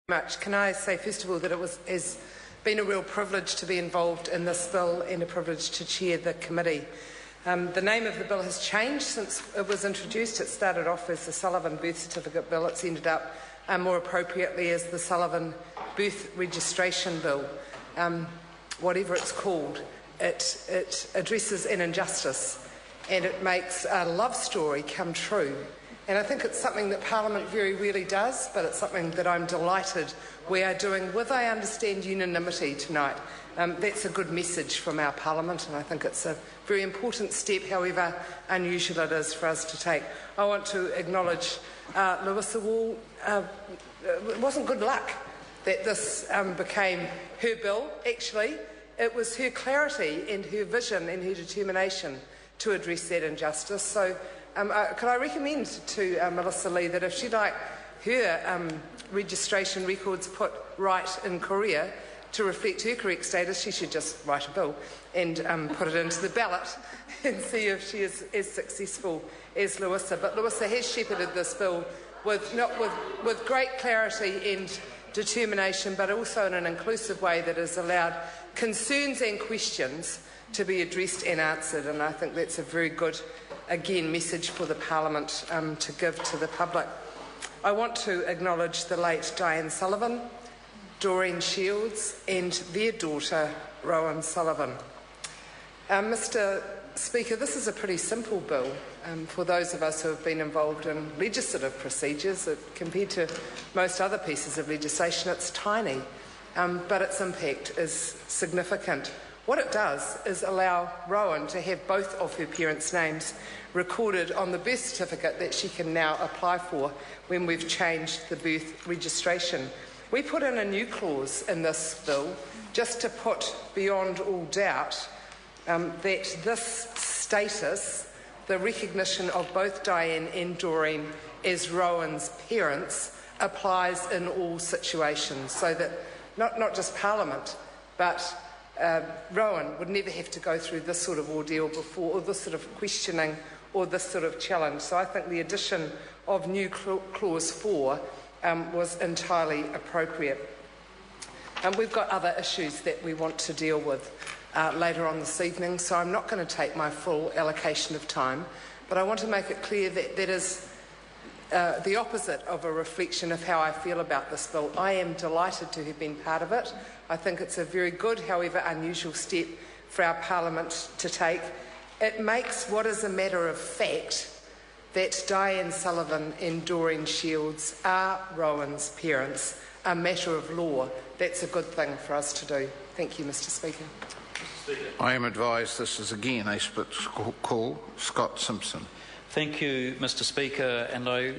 Much. Can I say first of all that has been a real privilege to be involved in this bill and a privilege to chair the committee. The name of the bill has changed since it was introduced. It started off as the Sullivan Birth Certificate Bill. It's ended up more appropriately as the Sullivan Birth Registration Bill. Whatever it's called, it addresses an injustice and it makes a love story come true. And I think it's something that Parliament very rarely does, but it's something that I'm delighted we are doing with, I understand, unanimity tonight. That's a good message from our Parliament, and I think it's a very important step, however unusual it is for us to take. I want to acknowledge Louisa Wall. It wasn't good luck that this became her bill. Actually, it was her clarity and her vision and her determination to address that injustice. So could I recommend to Melissa Lee that if she'd like her registration records put right in Korea to reflect her correct status, she should just write a bill and put it into the ballot and see if she is as successful as Louisa. But Louisa has shepherded this bill with great clarity and determination, but also in an inclusive way that has allowed concerns and questions to be addressed and answered, and I think that's a very good, again, message for the Parliament to give to the public. I want to acknowledge the late Diane Sullivan, Doreen Shields and their daughter Rowan Sullivan. Mr Speaker, this is a pretty simple bill for those of us who have been involved in legislative procedures. Compared to most other pieces of legislation, it's tiny, but its impact is significant. What it does is allow Rowan to have both of her parents' names recorded on the birth certificate that she can now apply for when we've changed the birth registration. We put in a new clause in this bill just to put beyond all doubt that this status, the recognition of both Diane and Doreen as Rowan's parents, applies in all situations, so that not just Parliament, but Rowan would never have to go through this sort of ordeal before, or this sort of questioning, or this sort of challenge. So I think the addition of new clause 4 was entirely appropriate. We've got other issues that we want to deal with later on this evening, so I'm not going to take my full allocation of time, but I want to make it clear that that is the opposite of a reflection of how I feel about this bill. I am delighted to have been part of it. I think it's a very good, however unusual, step for our Parliament to take. It makes what is a matter of fact, that Diane Sullivan and Doreen Shields are Rowan's parents, a matter of law. That's a good thing for us to do. Thank you, Mr Speaker. I am advised this is again a split call. Scott Simpson. Thank you, Mr Speaker, and I